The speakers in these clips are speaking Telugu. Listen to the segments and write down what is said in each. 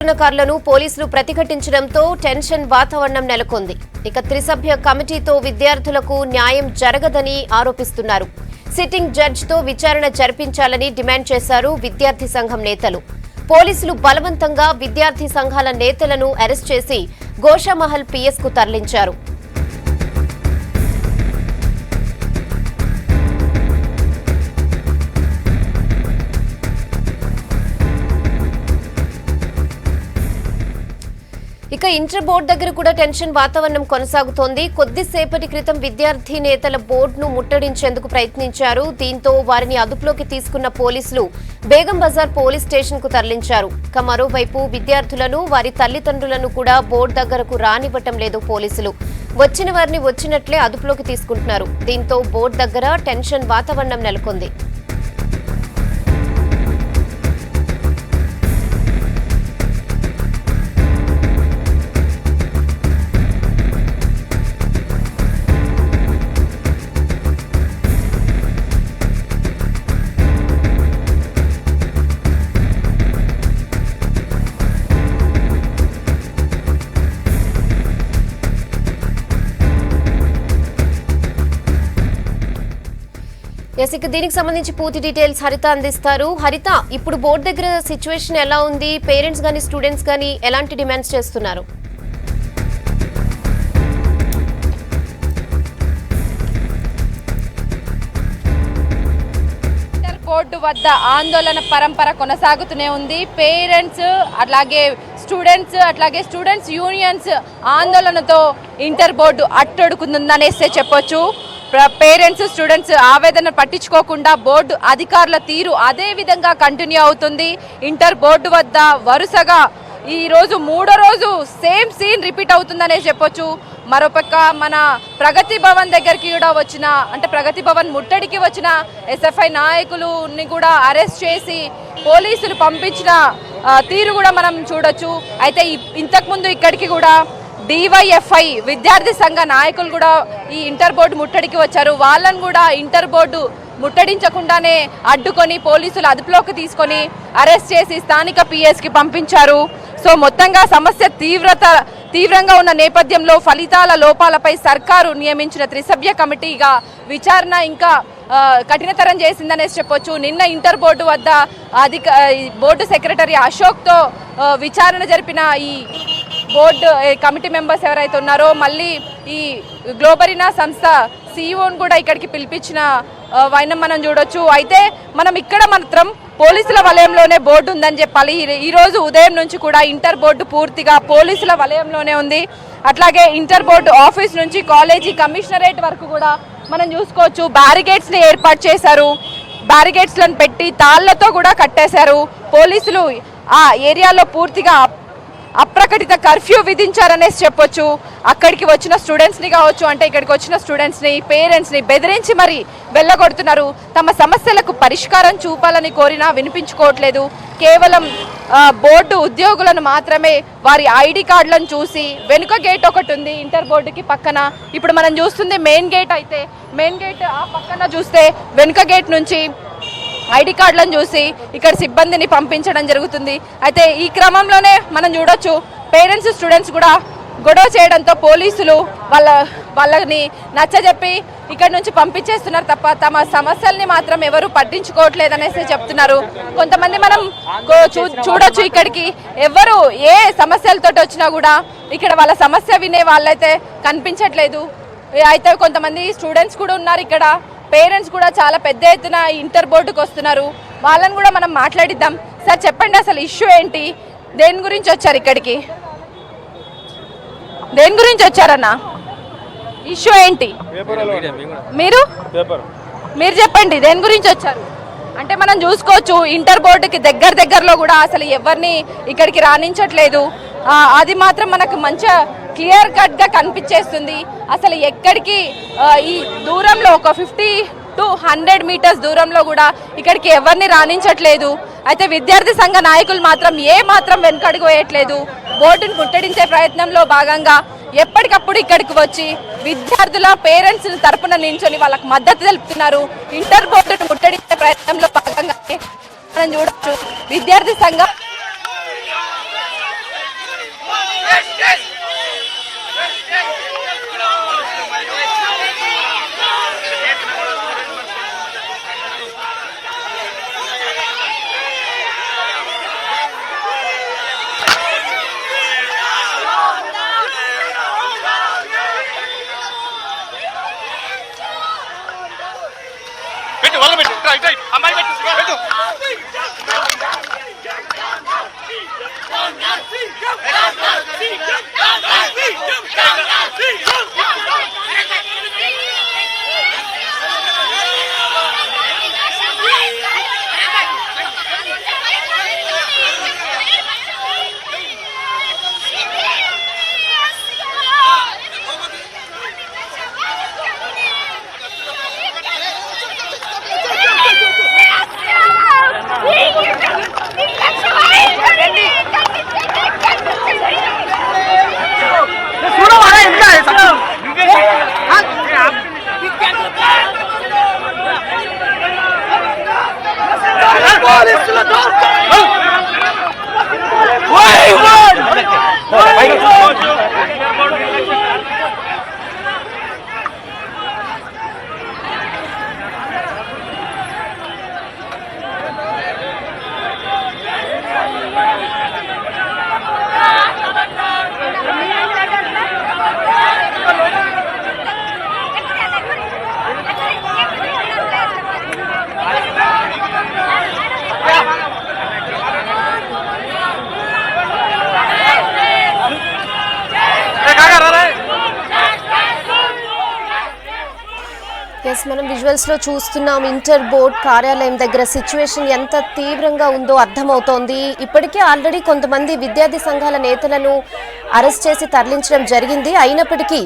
ఆందోళనకారులను పోలీసులు ప్రతిఘటించడంతో టెన్షన్ వాతావరణం నెలకొంది. ఇక త్రిసభ్య కమిటీతో విద్యార్థులకు న్యాయం జరగదని ఆరోపిస్తున్నారు. సిట్టింగ్ జడ్జితో విచారణ జరిపించాలని డిమాండ్ చేశారు విద్యార్థి సంఘం నేతలు. పోలీసులు బలవంతంగా విద్యార్థి సంఘాల నేతలను అరెస్ట్ చేసి గోషామహల్ పిఎస్ కు తరలించారు. ఇక ఇంటర్ బోర్డు దగ్గర కూడా టెన్షన్ వాతావరణం కొనసాగుతోంది. కొద్దిసేపటి క్రితం విద్యార్థి నేతల బోర్డును ముట్టడించేందుకు ప్రయత్నించారు. దీంతో వారిని అదుపులోకి తీసుకున్న పోలీసులు బేగం బజార్ పోలీస్ స్టేషన్ కు తరలించారు. ఇక మరోవైపు విద్యార్థులను వారి తల్లిదండ్రులను కూడా బోర్డు దగ్గరకు రానివ్వటం లేదు పోలీసులు. వచ్చిన వారిని వచ్చినట్లే అదుపులోకి తీసుకుంటున్నారు. దీంతో బోర్డు దగ్గర టెన్షన్ వాతావరణం నెలకొంది. ఇక దీనికి సంబంధించి పూర్తి డీటెయిల్స్ హరిత అందిస్తారు. హరిత, ఇప్పుడు బోర్డు దగ్గర సిచ్యువేషన్ ఎలా ఉంది? పేరెంట్స్ గానీ స్టూడెంట్స్ గానీ ఎలాంటి డిమాండ్స్ చేస్తున్నారు? ఇంటర్ బోర్డు వద్ద ఆందోళన పరంపర కొనసాగుతూనే ఉంది. పేరెంట్స్ అట్లాగే స్టూడెంట్స్ యూనియన్స్ ఆందోళనతో ఇంటర్ బోర్డు అట్టడుకుందనేస్తే చెప్పొచ్చు. పేరెంట్స్ స్టూడెంట్స్ ఆవేదన పట్టించుకోకుండా బోర్డు అధికారుల తీరు అదే విధంగా కంటిన్యూ అవుతుంది. ఇంటర్ బోర్డు వద్ద వరుసగా ఈ రోజు మూడో రోజు సేమ్ సీన్ రిపీట్ అవుతుందనే చెప్పొచ్చు. మరోపక్క మన ప్రగతి భవన్ దగ్గరికి కూడా ప్రగతి భవన్ ముట్టడికి వచ్చిన ఎస్ఎఫ్ఐ నాయకులని కూడా అరెస్ట్ చేసి పోలీసులు పంపించిన తీరు కూడా మనం చూడొచ్చు. అయితే ఇంతకుముందు ఇక్కడికి కూడా డివైఎఫ్ఐ విద్యార్థి సంఘ నాయకులు కూడా ఈ ఇంటర్ బోర్డు ముట్టడికి వచ్చారు. వాళ్ళను కూడా ఇంటర్ బోర్డు ముట్టడించకుండానే అడ్డుకొని పోలీసులు అదుపులోకి తీసుకొని అరెస్ట్ చేసి స్థానిక పిఎస్కి పంపించారు. సో మొత్తంగా సమస్య తీవ్రంగా ఉన్న నేపథ్యంలో ఫలితాల లోపాలపై సర్కారు నియమించిన త్రిసభ్య కమిటీగా విచారణ ఇంకా కఠినతరం చేసిందనేసి చెప్పొచ్చు. నిన్న ఇంటర్ బోర్డు వద్ద బోర్డు సెక్రటరీ అశోక్తో విచారణ జరిపిన ఈ బోర్డు కమిటీ మెంబర్స్ ఎవరైతే ఉన్నారో మళ్ళీ ఈ గ్లోబరీనా సంస్థ సిఇఓను కూడా ఇక్కడికి పిలిపించిన వైనం మనం చూడొచ్చు. అయితే మనం ఇక్కడ మాత్రం పోలీసుల వలయంలోనే బోర్డు ఉందని చెప్పాలి. ఈరోజు ఉదయం నుంచి కూడా ఇంటర్ బోర్డు పూర్తిగా పోలీసుల వలయంలోనే ఉంది. అట్లాగే ఇంటర్ బోర్డు ఆఫీస్ నుంచి కాలేజీ కమిషనరేట్ వరకు కూడా మనం చూసుకోవచ్చు. బ్యారిగేడ్స్ని ఏర్పాటు చేశారు. బ్యారిగేడ్స్లను పెట్టి తాళ్లతో కూడా కట్టేశారు. పోలీసులు ఆ ఏరియాలో పూర్తిగా అప్రకటిత కర్ఫ్యూ విధించారనేసి చెప్పొచ్చు. అక్కడికి వచ్చిన స్టూడెంట్స్ని కావచ్చు, అంటే ఇక్కడికి వచ్చిన స్టూడెంట్స్ని పేరెంట్స్ని బెదిరించి మరి వెళ్ళగొడుతున్నారు. తమ సమస్యలకు పరిష్కారం చూపాలని కోరినా వినిపించుకోవట్లేదు. కేవలం బోర్డు ఉద్యోగులను మాత్రమే వారి ఐడి కార్డులను చూసి వెనుక గేట్ ఒకటి ఉంది ఇంటర్ బోర్డుకి పక్కన. ఇప్పుడు మనం చూస్తుంది మెయిన్ గేట్. అయితే మెయిన్ గేట్ ఆ పక్కన చూస్తే వెనుక గేట్ నుంచి ఐడి కార్డులను చూసి ఇక్కడ సిబ్బందిని పంపించడం జరుగుతుంది. అయితే ఈ క్రమంలోనే మనం చూడొచ్చు పేరెంట్స్ స్టూడెంట్స్ కూడా గొడవ చేయడంతో పోలీసులు వాళ్ళని నచ్చజెప్పి ఇక్కడ నుంచి పంపించేస్తున్నారు తప్ప తమ సమస్యల్ని మాత్రం ఎవరు పట్టించుకోవట్లేదనేసి చెప్తున్నారు. కొంతమంది మనం చూడొచ్చు ఇక్కడికి ఎవరు ఏ సమస్యలతో వచ్చినా కూడా ఇక్కడ వాళ్ళ సమస్య వినే వాళ్ళైతే కనిపించట్లేదు. అయితే కొంతమంది స్టూడెంట్స్ కూడా ఉన్నారు ఇక్కడ. పేరెంట్స్ కూడా చాలా పెద్ద ఎత్తున ఇంటర్ బోర్డుకు వస్తున్నారు. వాళ్ళని కూడా మనం మాట్లాడిద్దాం. సార్ చెప్పండి, అసలు ఇష్యూ ఏంటి? దేని గురించి వచ్చారు ఇక్కడికి? దేని గురించి వచ్చారన్నా? ఇష్యూ ఏంటి? మీరు చెప్పండి, దేని గురించి వచ్చారు? అంటే మనం చూసుకోవచ్చు ఇంటర్ బోర్డుకి దగ్గరలో కూడా అసలు ఎవరిని ఇక్కడికి రాణించట్లేదు. అది మాత్రం మనకు మంచిగా క్లియర్ కట్ గా కనిపించేస్తుంది. అసలు ఎక్కడికి ఈ దూరంలో ఒక 50 to 100 మీటర్స్ దూరంలో కూడా ఇక్కడికి ఎవరిని రాణించట్లేదు. అయితే విద్యార్థి సంఘ నాయకులు మాత్రం వెనుకడుగు వేయట్లేదు. బోర్డును ముట్టడించే ప్రయత్నంలో భాగంగా ఎప్పటికప్పుడు ఇక్కడికి వచ్చి విద్యార్థుల పేరెంట్స్ తరపున నించొని వాళ్ళకి మద్దతు తెలుపుతున్నారు. ఇంటర్ బోర్డును ముట్టడించే ప్రయత్నంలో భాగంగా మనం చూడొచ్చు విద్యార్థి సంఘం మనం విజువల్స్ లో చూస్తున్నాం. ఇంటర్ బోర్డ్ కార్యాలయం దగ్గర సిచ్యువేషన్ ఎంత తీవ్రంగా ఉందో అర్థమవుతోంది. ఇప్పటికే ఆల్రెడీ కొంతమంది విద్యార్థి సంఘాల నేతలను అరెస్ట్ చేసి తరలించడం జరిగింది. అయినప్పటికీ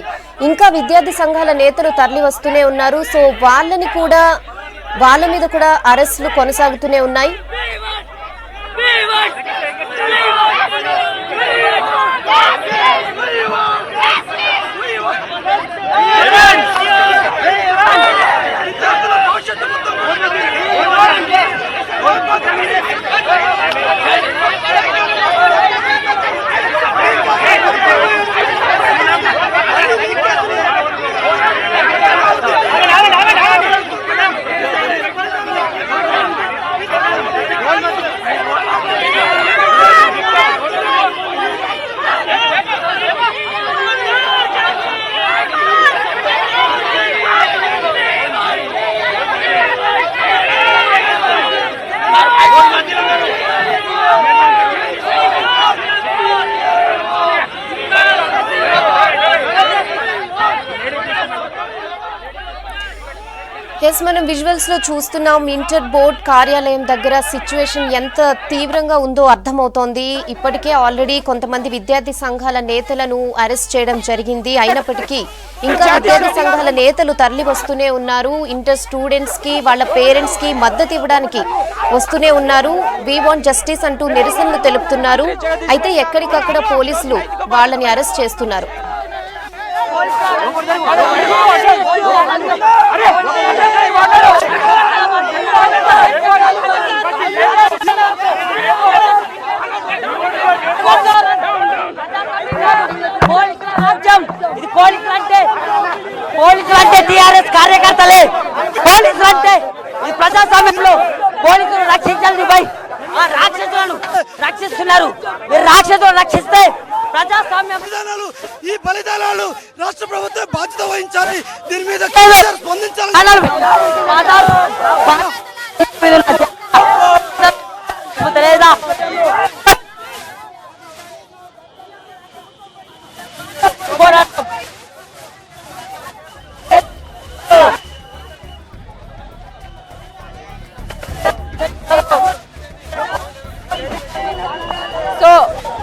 ఇంకా విద్యార్థి సంఘాల నేతలు తరలి వస్తూనే ఉన్నారు. సో వాళ్ళ మీద కూడా అరెస్టులు కొనసాగుతూనే ఉన్నాయి. మనం విజువల్స్ లో చూస్తున్నాం. ఇంటర్ బోర్డ్ కార్యాలయం దగ్గర సిచ్యువేషన్ ఎంత తీవ్రంగా ఉందో అర్థమవుతోంది. ఇప్పటికే ఆల్రెడీ కొంతమంది విద్యార్థి సంఘాల నేతలను అరెస్ట్ చేయడం జరిగింది. అయినప్పటికీ ఇంకా విద్యార్థి సంఘాల నేతలు తరలి వస్తూనే ఉన్నారు. ఇంటర్ స్టూడెంట్స్ కి వాళ్ళ పేరెంట్స్ కి మద్దతు ఇవ్వడానికి వస్తూనే ఉన్నారు. వి వాంట్ జస్టిస్ అంటూ నిరసనలు తెలుపుతున్నారు. అయితే ఎక్కడికక్కడ పోలీసులు వాళ్ళని అరెస్ట్ చేస్తున్నారు. పోలీసులు అంటే టీఆర్ఎస్ కార్యకర్తలే. పోలీసులు అంటే ఈ ప్రజాస్వామ్యంలో పోలీసులు రక్షించాలి. భయ్ రాక్షసులను రక్షిస్తున్నారు. మీరు రాక్షసులను రక్షిస్తే ప్రజాస్వామ్యం ఈ బలిదానాలు రాష్ట్ర ప్రభుత్వం బాధ్యత వహించాలి. దీని మీద స్పందించాలి.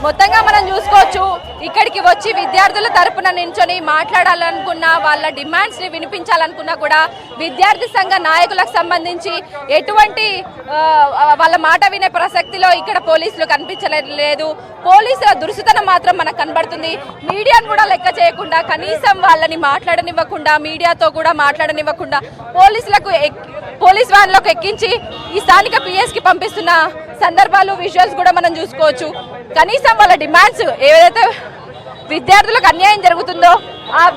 మొత్తంగా మనం చూసుకోవచ్చు, ఇక్కడికి వచ్చి విద్యార్థుల తరపున నించొని మాట్లాడాలనుకున్నా, వాళ్ళ డిమాండ్స్ ని వినిపించాలనుకున్నా కూడా విద్యార్థి సంఘ నాయకులకు సంబంధించి ఎటువంటి వాళ్ళ మాట వినే ప్రసక్తిలో ఇక్కడ పోలీసులు కనిపించలేదు. పోలీసుల దురుసుతనం మాత్రం మనకు కనబడుతుంది. మీడియాను కూడా లెక్క చేయకుండా, కనీసం వాళ్ళని మాట్లాడనివ్వకుండా, మీడియాతో కూడా మాట్లాడనివ్వకుండా పోలీస్ వ్యాన్లోకి ఎక్కించి ఈ స్థానిక పిఎస్ కి పంపిస్తున్న సందర్భాలు, విజువల్స్ కూడా మనం చూసుకోవచ్చు. కనీసం వాళ్ళ డిమాండ్స్ ఏదైతే విద్యార్థులకు అన్యాయం జరుగుతుందో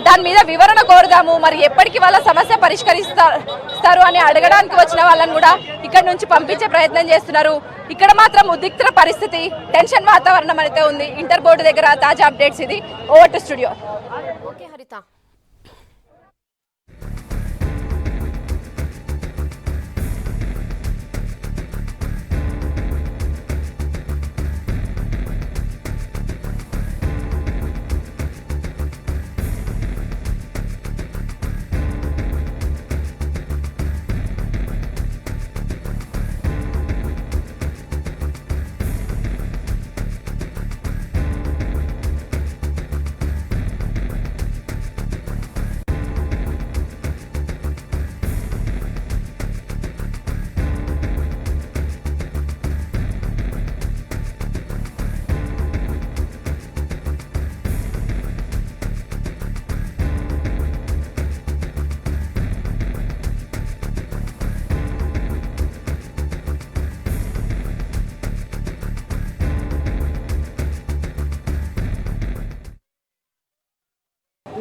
దాని మీద వివరణ కోరుదాము, మరి ఎప్పటికీ వాళ్ళ సమస్య పరిష్కరిస్తారు అని అడగడానికి వచ్చిన వాళ్ళని కూడా ఇక్కడ నుంచి పంపించే ప్రయత్నం చేస్తున్నారు. ఇక్కడ మాత్రం ఉద్రిక్త పరిస్థితి, టెన్షన్ వాతావరణం అయితే ఉంది. ఇంటర్ బోర్డు దగ్గర తాజా అప్డేట్స్ ఇది. Over to studio. ఓకే హరిత.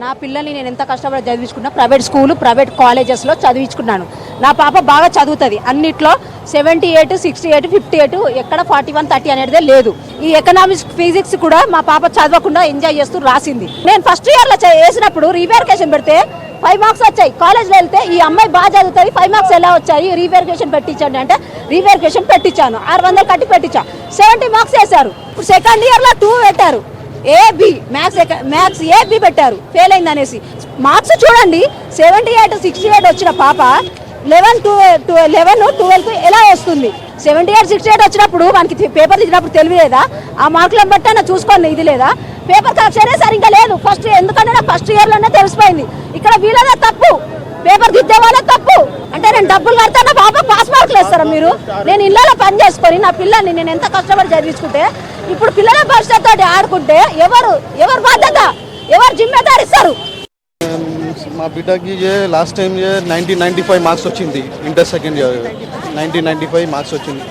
నా పిల్లల్ని నేను ఎంత కష్టపడి చదివించుకున్నా ప్రైవేట్ స్కూలు ప్రైవేట్ కాలేజెస్లో చదివించుకున్నాను. నా పాప బాగా చదువుతుంది, అన్నిట్లో 78, 68, 58, ఎక్కడ 41, 30 అనేదే లేదు. ఈ ఎకనామిక్స్ ఫిజిక్స్ కూడా మా పాప చదవకుండా ఎంజాయ్ చేస్తూ రాసింది. నేను ఫస్ట్ ఇయర్లో వేసినప్పుడు రీవెరిఫికేషన్ పెడితే 5 మార్క్స్ వచ్చాయి. కాలేజ్లో వెళ్తే ఈ అమ్మాయి బాగా చదువుతుంది, 5 మార్క్స్ ఎలా వచ్చాయి, రీవెరిఫికేషన్ పెట్టించండి అంటే రీవెరిఫికేషన్ పెట్టించాను, 600 కట్టి పెట్టించాను, 70 మార్క్స్ వేశారు. ఇప్పుడు సెకండ్ ఇయర్లో 2 పెట్టారు, ఏబి మ్యాథ్స్ ఏబి పెట్టారు, ఫెయిల్ అయింది అనేసి. మార్క్స్ చూడండి, 78, 68 వచ్చిన పాప 11, 12 ఎలా వస్తుంది? 78, 68 వచ్చినప్పుడు మనకి పేపర్ తీసినప్పుడు తెలియలేదా? ఆ మార్కులను బట్టి అన్న చూసుకోండి, ఇది లేదా? పేపర్ కరెక్షనే సరిగ్గా లేదు ఫస్ట్, ఎందుకంటే నాకు ఫస్ట్ ఇయర్లోనే తెలిసిపోయింది. ఇక్కడ వీళ్ళదే తప్పు, పేపర్ దిద్దే వాళ్ళే తప్పు. అంటే నేను డబ్బులు కడితే నా బాబా పాస్ మార్కులు వేస్తారా మీరు? నేను ఇళ్ళలో పని చేసుకొని నా పిల్లల్ని నేను ఎంత కష్టపడి చదివించుకుంటే ఇప్పుడు పిల్లల భవిష్యత్తు ఆడుకుంటే ఎవరు బాధ్యత, ఎవరు జిమ్మేదారు ఇస్తారు? మా బిడ్డకి లాస్ట్ టైం 1995 మార్క్స్ వచ్చింది, ఇంటర్ సెకండ్ ఇయర్ 1995 మార్క్స్ వచ్చింది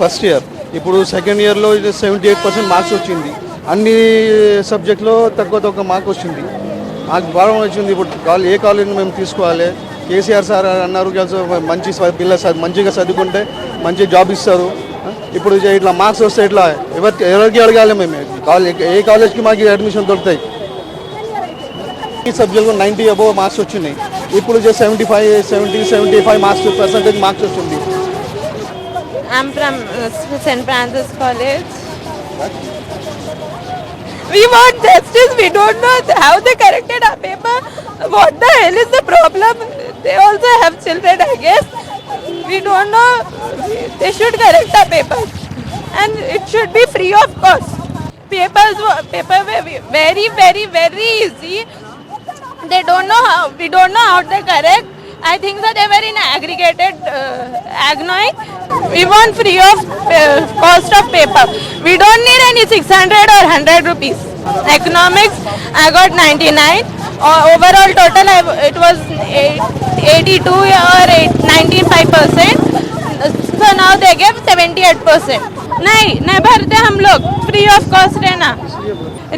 ఫస్ట్ ఇయర్. ఇప్పుడు సెకండ్ ఇయర్లో 78% మార్క్స్ వచ్చింది. అన్ని సబ్జెక్ట్లో తక్కువ మార్క్ వచ్చింది. మాకు ప్రాబ్లం వచ్చింది. ఇప్పుడు ఏ కాలేజీని మేము తీసుకోవాలి? కేసీఆర్ సార్ అన్నారు మంచి పిల్లలు మంచిగా చదువుకుంటే మంచి జాబ్ ఇస్తారు. ఇప్పుడు ఇట్లా మార్క్స్ వస్తే ఇట్లా ఎవరికి అడగాలి మేము? ఏ కాలేజ్కి మాకు అడ్మిషన్ దొరుకుతాయి? ఈ సబ్జెక్ట్లో 90 అబోవ్ మార్క్స్ వచ్చినాయి. ఇప్పుడు 75 మార్క్స్ వచ్చింది. I'm from St. Francis College. We want justice. We don't know how they corrected our paper. What the hell is the problem? They also have children, I guess. We don't know. They should correct our paper, and it should be free of cost. Paper were very, very, very easy. They don't know how. We don't know how they correct. I think that they were in aggregated agnoing. We want free of cost of paper. We don't need any 600 or 100 rupees. Economics, I got 99. Overall total, it was 82 or 95%. So now they gave 78%. नहीं भरते हम लोग, फ्री ऑफ कॉस्ट रहना.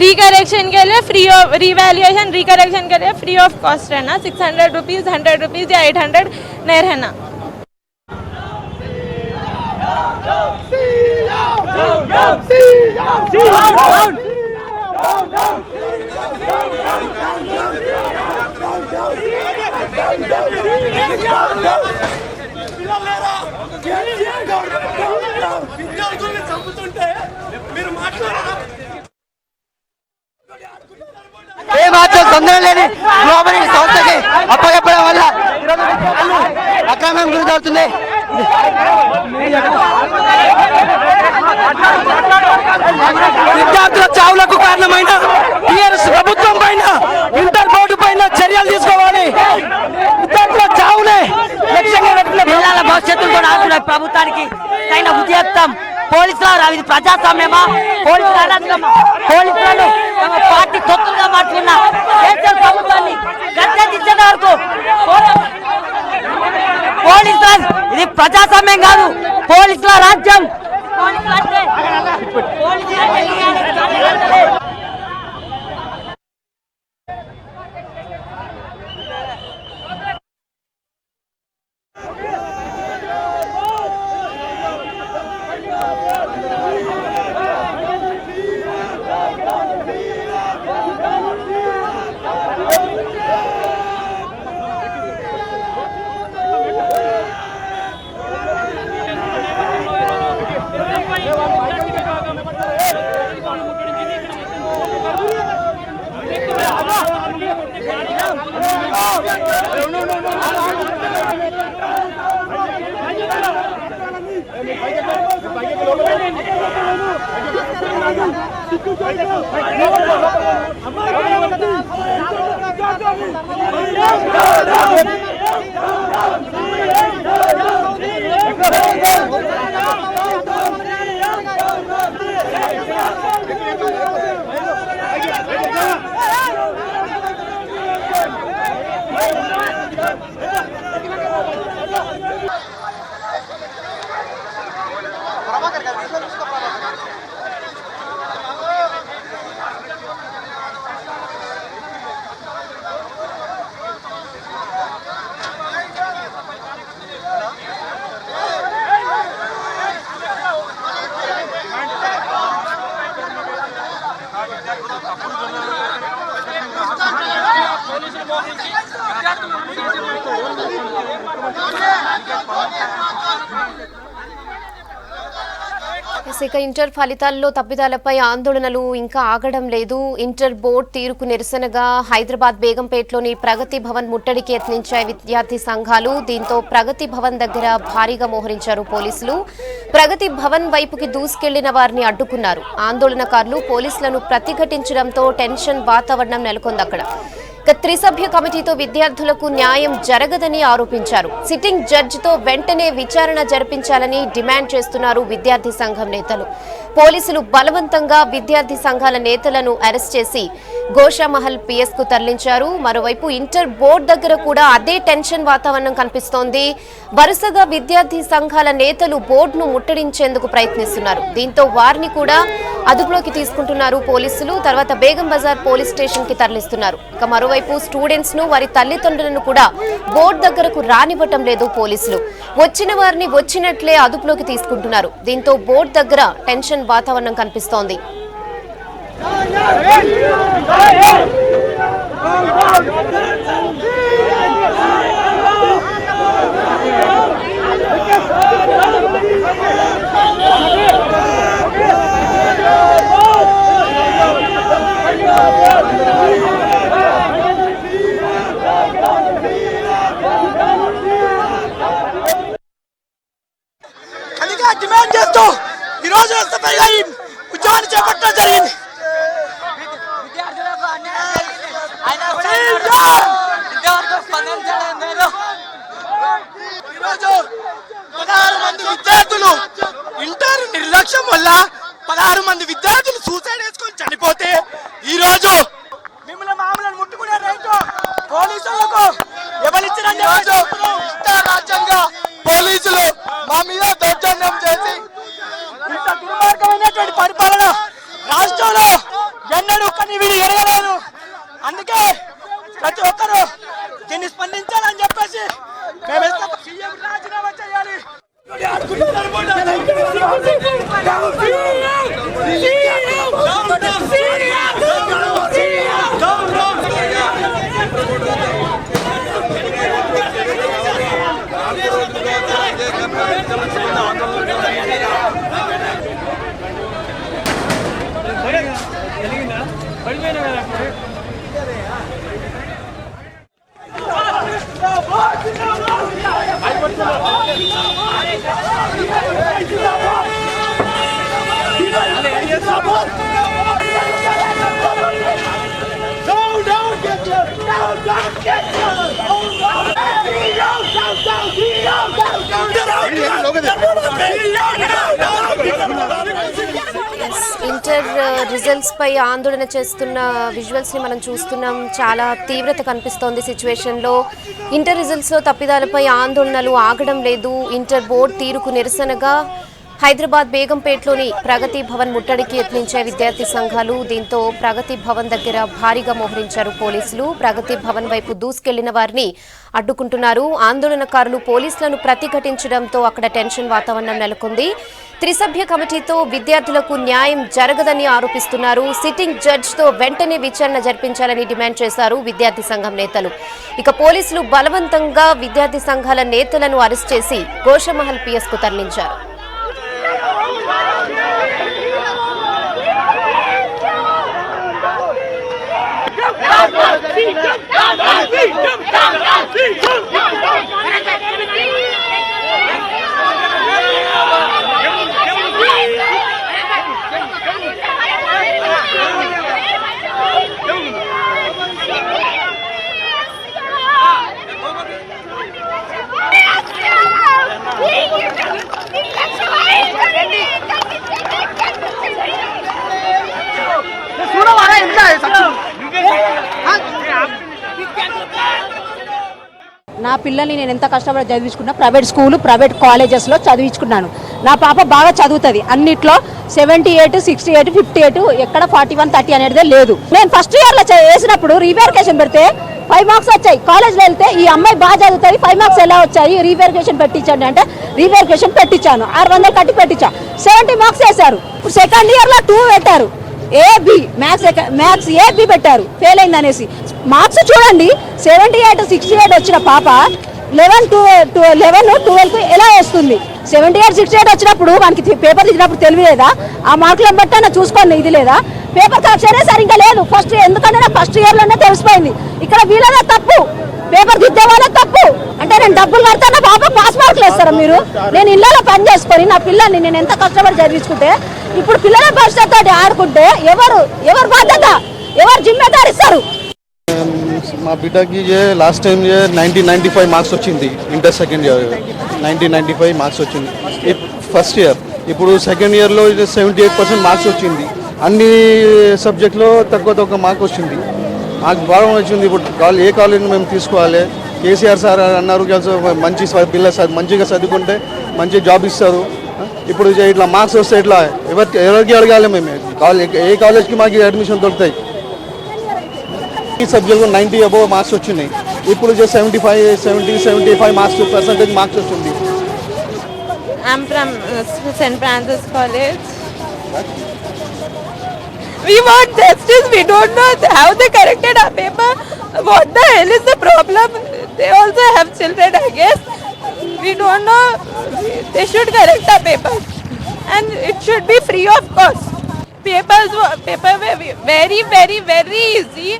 रिकरेक्शन के लिए फ्री ऑफ, रिवैल्यूएशन रिकरेक्शन के लिए फ्री ऑफ कॉस्ट रहना. 600 रुपीज़, 100 रुपीज़ या 800 नहीं रहना. విద్యార్థుల్ని చంపుతుంటే మీరు మాట్లాడారా? ఏ మాత్రం తొందర లేని గ్లోబల్ సంస్థకి అప్పగప్పడం వల్ల అక్రమం గురవుతుంది. విద్యార్థుల చావులకు కారణమైన టీఆర్ఎస్ ప్రభుత్వం పైన, ఇంటర్ బోర్డు పైన చర్యలు తీసుకోవాలి. విద్యార్థుల చావునే లక్ష్యంగా పెట్టిన పిల్లల భవిష్యత్తును కూడా ఆడుతున్న ప్రభుత్వానికి తగిన ఉద్యత్తం. పోలీసులు ఇది ప్రజాస్వామ్యమా? పోలీసులను తమ పార్టీ తొత్తులుగా మార్చుకున్న కేసీఆర్ ప్రభుత్వాన్ని గద్దెదించే వరకు పోలీసులు ఇది ప్రజాస్వామ్యం కాదు, పోలీసుల రాజ్యం. ఇక ఇంటర్ ఫలితాల్లో తప్పిదాలపై ఆందోళనలు ఇంకా ఆగడం లేదు. ఇంటర్ బోర్డు తీరుకు నిరసనగా హైదరాబాద్ బేగంపేటలోని ప్రగతి భవన్ ముట్టడికి యత్నించాయి విద్యార్థి సంఘాలు. దీంతో ప్రగతి భవన్ దగ్గర భారీగా మోహరించారు పోలీసులు. ప్రగతి భవన్ వైపుకి దూసుకెళ్లిన వారిని అడ్డుకున్నారు. ఆందోళనకారులు పోలీసులను ప్రతిఘటించడంతో టెన్షన్ వాతావరణం నెలకొంది అక్కడ. త్రిసభ్య కమిటీతో విద్యార్థులకు న్యాయం జరగదని ఆరోపించారు. సిట్టింగ్ జడ్జితో వెంటనే విచారణ జరిపించాలని డిమాండ్ చేస్తున్నారు విద్యార్థి సంఘం నేతలు. పోలీసులు బలవంతంగా విద్యార్థి సంఘాల నేతలను అరెస్ట్ చేసి గోషామహల్ పిఎస్ కు తరలించారు. మరోవైపు ఇంటర్ బోర్డు దగ్గర కూడా అదే టెన్షన్ వాతావరణం కనిపిస్తోంది. వరుసగా విద్యార్థి సంఘాల నేతలు బోర్డును ముట్టడించేందుకు ప్రయత్నిస్తున్నారు. దీంతో వారిని కూడా అదుపులోకి తీసుకుంటున్నారు పోలీసులు. తర్వాత బేగం బజార్ పోలీస్ స్టేషన్ కి తరలిస్తున్నారు. ఇక మరోవైపు స్టూడెంట్స్ ను వారి తల్లిదండ్రులను కూడా బోర్డు దగ్గరకు రానివ్వటం లేదు పోలీసులు. వచ్చిన వారిని వచ్చినట్లే అదుపులోకి తీసుకుంటున్నారు. దీంతో బోర్డు దగ్గర టెన్షన్ వాతావరణం కనిపిస్తోంది. అందుకే డిమాండ్ చేస్తూ ఈరోజు ఉద్యమాన్ని చేపట్టడం జరిగింది. ఈరోజు 16 మంది విద్యార్థులు ఇంటర్ నిర్లక్ష్యం వల్ల 16 మంది విద్యార్థులు సూసైడ్ చేసుకొని చనిపోతే ఈరోజు మిమ్మల్ని మామూలు ముట్టుకునే రైతు పోలీసులకు ఎవరిచ్చిన రాజ్యంగా పోలీసులు మా మీద దౌర్జన్యం చేసి ఇంత దుర్మార్గమైనటువంటి పరిపాలన రాష్ట్రంలో ఎన్నడూ కనివిడి ఎరగలేదు. అందుకే ప్రతి ఒక్కరూ దీన్ని స్పందించాలని చెప్పేసి సీఎం రాజీనామా చేయాలి. ఇంటర్ రిజల్ట్స్ పై ఆందోళన చేస్తున్న విజువల్స్ ని మనం చూస్తున్నాం. చాలా తీవ్రత కనిపిస్తోంది సిచ్యువేషన్ లో. ఇంటర్ రిజల్ట్స్ లో తప్పిదాలపై ఆందోళనలు ఆగడం లేదు. ఇంటర్ బోర్డు తీరుకు నిరసనగా హైదరాబాద్ బేగంపేటలోని ప్రగతి భవన్ ముట్టడికి యత్నించే విద్యార్థి సంఘాలు. దీంతో ప్రగతి భవన్ దగ్గర భారీగా మోహరించారు పోలీసులు. ప్రగతి భవన్ వైపు దూసుకెళ్లిన వారిని అడ్డుకుంటున్నారు. ఆందోళనకారులు పోలీసులను ప్రతిఘటించడంతో అక్కడ టెన్షన్ వాతావరణం నెలకొంది. త్రిసభ్య కమిటీతో విద్యార్థులకు న్యాయం జరగదని ఆరోపిస్తున్నారు. సిట్టింగ్ జడ్జితో వెంటనే విచారణ జరిపించాలని డిమాండ్ చేశారు విద్యార్థి సంఘం నేతలు. ఇక పోలీసులు బలవంతంగా విద్యార్థి సంఘాల నేతలను అరెస్ట్ చేసి గోషామహల్ పిఎస్ కు తరలించారు. నా పిల్లల్ని నేను ఎంత కష్టపడి చదివించుకున్నా ప్రైవేట్ స్కూలు ప్రైవేట్ కాలేజెస్లో చదివించుకున్నాను. నా పాప బాగా చదువుతుంది. అన్నిట్లో 78, 68, 58 ఎక్కడ 41, 30 అనేది లేదు. నేను ఫస్ట్ ఇయర్లో వేసినప్పుడు రీవెరిఫికేషన్ పెడితే 5 మార్క్స్ వచ్చాయి. కాలేజ్లో వెళ్తే ఈ అమ్మాయి బాగా చదువుతుంది 5 మార్క్స్ ఎలా వచ్చాయి రీవెరిఫికేషన్ పెట్టించండి అంటే రీవెరిఫికేషన్ పెట్టించాను. 600 కట్టి పెట్టించా. 70 మార్క్స్ వేశారు. ఇప్పుడు సెకండ్ ఇయర్లో 2 పెట్టారు. ఏబి మ్యాథ్స్ ఏబి పెట్టారు ఫెయిల్ అయింది అనేసి. మార్క్స్ చూడండి 78 68 వచ్చిన పాప 11 12 ఎలా వస్తుంది? 78 68 వచ్చినప్పుడు మనకి పేపర్ ఇచ్చినప్పుడు తెలియలేదా? ఆ మార్కులను బట్టి నా చూసుకోండి, ఇది లేదా పేపర్ కరెక్షనే సరిగ్గా లేదు ఫస్ట్. ఎందుకంటే నా ఫస్ట్ ఇయర్లోనే తెలిసిపోయింది. ఇక్కడ వీళ్ళనే తప్పు, పేపర్ దిద్దే వాళ్ళే తప్పు. అంటే నేను డబ్బులు కడతా నా బాబా పాస్ మార్కులు వేస్తారా మీరు? నేను ఇళ్ళలో పని చేసుకొని నా పిల్లల్ని నేను ఎంత కష్టపడి చదివించుకుంటే ఇప్పుడు పిల్లల భవిష్యత్తు ఆడుకుంటే ఎవరు బాధ్యత, ఎవరు జిమ్మేదారు ఇస్తారు? మా బిడ్డకి లాస్ట్ టైం 90-95 మార్క్స్ వచ్చింది. ఇంటర్ సెకండ్ ఇయర్ 90-95 మార్క్స్ వచ్చింది ఫస్ట్ ఇయర్. ఇప్పుడు సెకండ్ ఇయర్లో 78% మార్క్స్ వచ్చింది. అన్ని సబ్జెక్ట్లో తక్కువ మార్క్ వచ్చింది. మాకు బాగా వచ్చింది. ఇప్పుడు ఏ కాలేజీని మేము తీసుకోవాలి? కేసీఆర్ సార్ అన్నారు మంచి పిల్ల మంచిగా చదువుకుంటే మంచి జాబ్ ఇస్తారు. ఇప్పుడు ఇట్లా మార్క్స్ వస్తే ఇట్లా ఎవరికి అడగాలి మేము? ఏ కాలేజ్కి మాకు అడ్మిషన్ దొరుకుతాయి? ఈ సబ్జెక్ట్లో 90 అబోవ్ మార్క్స్ వచ్చినాయి. ఇప్పుడు 75 మార్క్స్ పర్సెంటేజ్ మార్క్స్ వచ్చింది. I'm from St. Francis College. We want justice. We don't know how they corrected our paper. What the hell is the problem? They also have children, I guess. We don't know. They should correct our paper, and it should be free of cost. Paper were very easy.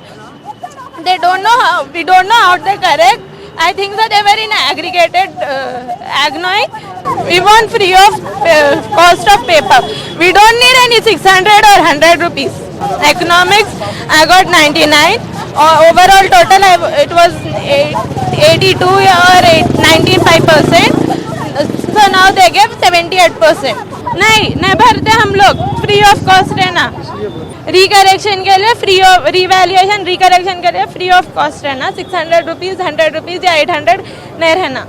They don't know how. We don't know how they correct. I think that they were in aggregated agnoing. We want free of cost of paper. We don't need any 600 or 100 rupees. Economics, I got 99. Overall total, it was 82 or 95%. So now they gave 78%. नहीं भरते हम लोग, फ्री ऑफ कॉस्ट रहना. रिकरेक्शन के लिए फ्री ऑफ, रिवैल्यूएशन रिकरेक्शन के लिए फ्री ऑफ कॉस्ट रहना. 600 रुपीज़ 100 रुपीज़ या 800 नहीं रहना.